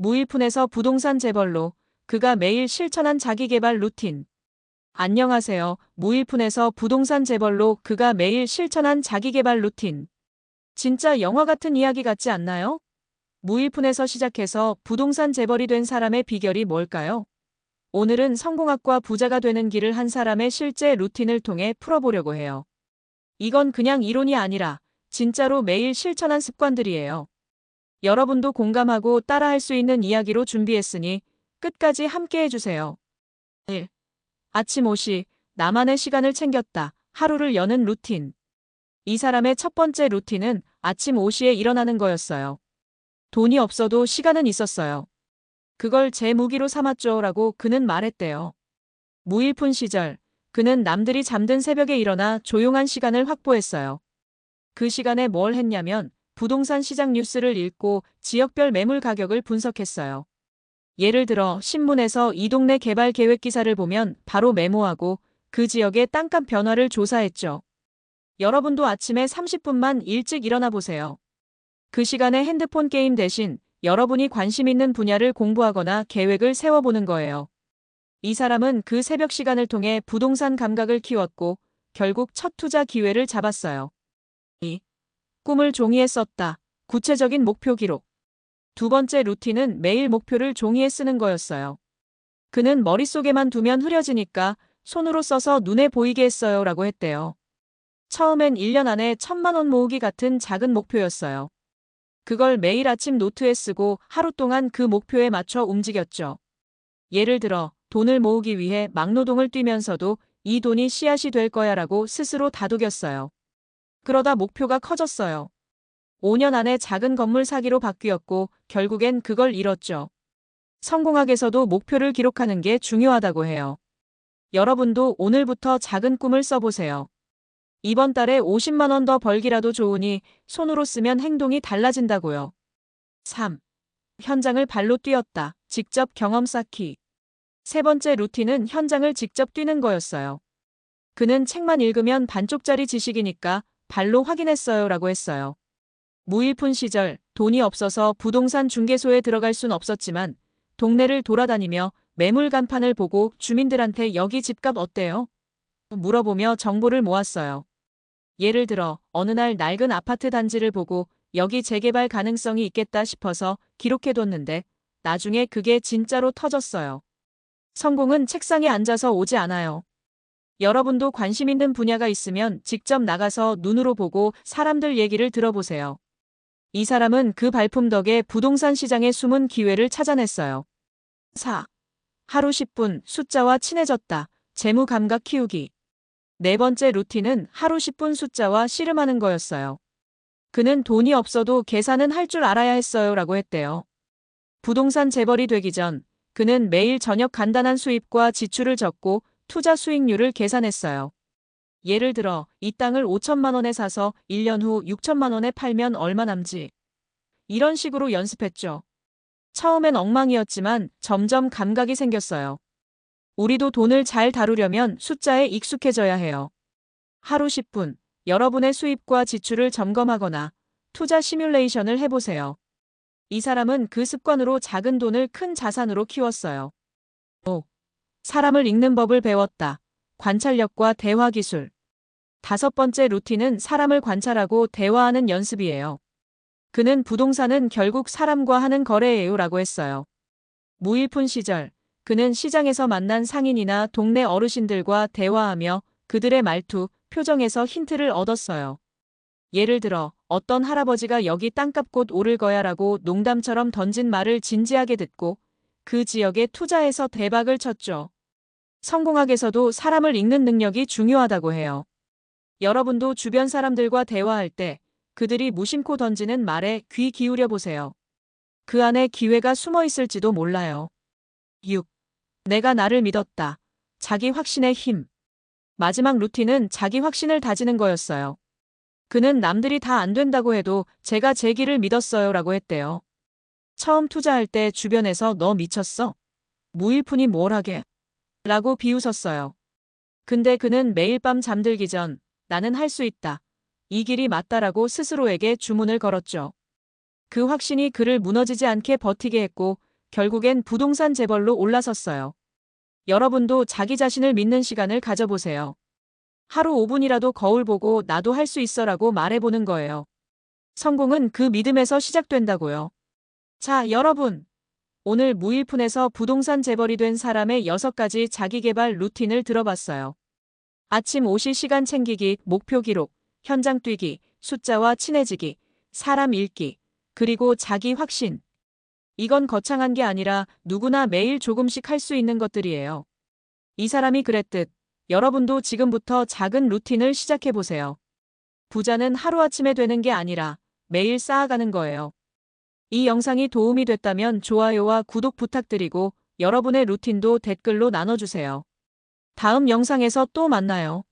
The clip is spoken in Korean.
무일푼에서 부동산 재벌로 그가 매일 실천한 자기계발 루틴. 안녕하세요. 무일푼에서 부동산 재벌로 그가 매일 실천한 자기계발 루틴. 진짜 영화 같은 이야기 같지 않나요? 무일푼에서 시작해서 부동산 재벌이 된 사람의 비결이 뭘까요? 오늘은 성공학과 부자가 되는 길을 한 사람의 실제 루틴을 통해 풀어보려고 해요. 이건 그냥 이론이 아니라 진짜로 매일 실천한 습관들이에요. 여러분도 공감하고 따라할 수 있는 이야기로 준비했으니 끝까지 함께 해주세요. 1. 아침 5시, 나만의 시간을 챙겼다. 하루를 여는 루틴. 이 사람의 첫 번째 루틴은 아침 5시에 일어나는 거였어요. 돈이 없어도 시간은 있었어요. 그걸 제 무기로 삼았죠라고 그는 말했대요. 무일푼 시절, 그는 남들이 잠든 새벽에 일어나 조용한 시간을 확보했어요. 그 시간에 뭘 했냐면 부동산 시장 뉴스를 읽고 지역별 매물 가격을 분석했어요. 예를 들어 신문에서 이 동네 개발 계획 기사를 보면 바로 메모하고 그 지역의 땅값 변화를 조사했죠. 여러분도 아침에 30분만 일찍 일어나 보세요. 그 시간에 핸드폰 게임 대신 여러분이 관심 있는 분야를 공부하거나 계획을 세워보는 거예요. 이 사람은 그 새벽 시간을 통해 부동산 감각을 키웠고 결국 첫 투자 기회를 잡았어요. 2. 꿈을 종이에 썼다. 구체적인 목표 기록. 두 번째 루틴은 매일 목표를 종이에 쓰는 거였어요. 그는 머릿속에만 두면 흐려지니까 손으로 써서 눈에 보이게 했어요 라고 했대요. 처음엔 1년 안에 1,000만 원 모으기 같은 작은 목표였어요. 그걸 매일 아침 노트에 쓰고 하루 동안 그 목표에 맞춰 움직였죠. 예를 들어 돈을 모으기 위해 막노동을 뛰면서도 이 돈이 씨앗이 될 거야 라고 스스로 다독였어요. 그러다 목표가 커졌어요. 5년 안에 작은 건물 사기로 바뀌었고 결국엔 그걸 이뤘죠. 성공학에서도 목표를 기록하는 게 중요하다고 해요. 여러분도 오늘부터 작은 꿈을 써보세요. 이번 달에 50만 원 더 벌기라도 좋으니 손으로 쓰면 행동이 달라진다고요. 3. 현장을 발로 뛰었다. 직접 경험 쌓기. 세 번째 루틴은 현장을 직접 뛰는 거였어요. 그는 책만 읽으면 반쪽짜리 지식이니까 발로 확인했어요 라고 했어요. 무일푼 시절 돈이 없어서 부동산 중개소에 들어갈 순 없었지만 동네를 돌아다니며 매물 간판을 보고 주민들한테 여기 집값 어때요? 물어보며 정보를 모았어요. 예를 들어 어느 날 낡은 아파트 단지를 보고 여기 재개발 가능성이 있겠다 싶어서 기록해뒀는데 나중에 그게 진짜로 터졌어요. 성공은 책상에 앉아서 오지 않아요. 여러분도 관심 있는 분야가 있으면 직접 나가서 눈으로 보고 사람들 얘기를 들어보세요. 이 사람은 그 발품 덕에 부동산 시장의 숨은 기회를 찾아냈어요. 4. 하루 10분 숫자와 친해졌다. 재무 감각 키우기. 네 번째 루틴은 하루 10분 숫자와 씨름하는 거였어요. 그는 돈이 없어도 계산은 할 줄 알아야 했어요 라고 했대요. 부동산 재벌이 되기 전 그는 매일 저녁 간단한 수입과 지출을 적고 투자 수익률을 계산했어요. 예를 들어 이 땅을 5천만 원에 사서 1년 후 6천만 원에 팔면 얼마 남지? 이런 식으로 연습했죠. 처음엔 엉망이었지만 점점 감각이 생겼어요. 우리도 돈을 잘 다루려면 숫자에 익숙해져야 해요. 하루 10분, 여러분의 수입과 지출을 점검하거나 투자 시뮬레이션을 해보세요. 이 사람은 그 습관으로 작은 돈을 큰 자산으로 키웠어요. 5. 사람을 읽는 법을 배웠다. 관찰력과 대화 기술. 다섯 번째 루틴은 사람을 관찰하고 대화하는 연습이에요. 그는 부동산은 결국 사람과 하는 거래예요 라고 했어요. 무일푼 시절, 그는 시장에서 만난 상인이나 동네 어르신들과 대화하며 그들의 말투, 표정에서 힌트를 얻었어요. 예를 들어 어떤 할아버지가 여기 땅값 곧 오를 거야 라고 농담처럼 던진 말을 진지하게 듣고 그 지역에 투자해서 대박을 쳤죠. 성공학에서도 사람을 읽는 능력이 중요하다고 해요. 여러분도 주변 사람들과 대화할 때 그들이 무심코 던지는 말에 귀 기울여 보세요. 그 안에 기회가 숨어 있을지도 몰라요. 6. 내가 나를 믿었다. 자기 확신의 힘. 마지막 루틴은 자기 확신을 다지는 거였어요. 그는 남들이 다 안 된다고 해도 제가 제 길을 믿었어요 라고 했대요. 처음 투자할 때 주변에서 너 미쳤어? 무일푼이 뭘 하게? 라고 비웃었어요. 근데 그는 매일 밤 잠들기 전 나는 할 수 있다. 이 길이 맞다라고 스스로에게 주문을 걸었죠. 그 확신이 그를 무너지지 않게 버티게 했고 결국엔 부동산 재벌로 올라섰어요. 여러분도 자기 자신을 믿는 시간을 가져보세요. 하루 5분이라도 거울 보고 나도 할 수 있어라고 말해보는 거예요. 성공은 그 믿음에서 시작된다고요. 자, 여러분. 오늘 무일푼에서 부동산 재벌이 된 사람의 6가지 자기계발 루틴을 들어봤어요. 아침 5시 시간 챙기기, 목표 기록, 현장 뛰기, 숫자와 친해지기, 사람 읽기, 그리고 자기 확신. 이건 거창한 게 아니라 누구나 매일 조금씩 할 수 있는 것들이에요. 이 사람이 그랬듯 여러분도 지금부터 작은 루틴을 시작해보세요. 부자는 하루아침에 되는 게 아니라 매일 쌓아가는 거예요. 이 영상이 도움이 됐다면 좋아요와 구독 부탁드리고 여러분의 루틴도 댓글로 나눠주세요. 다음 영상에서 또 만나요.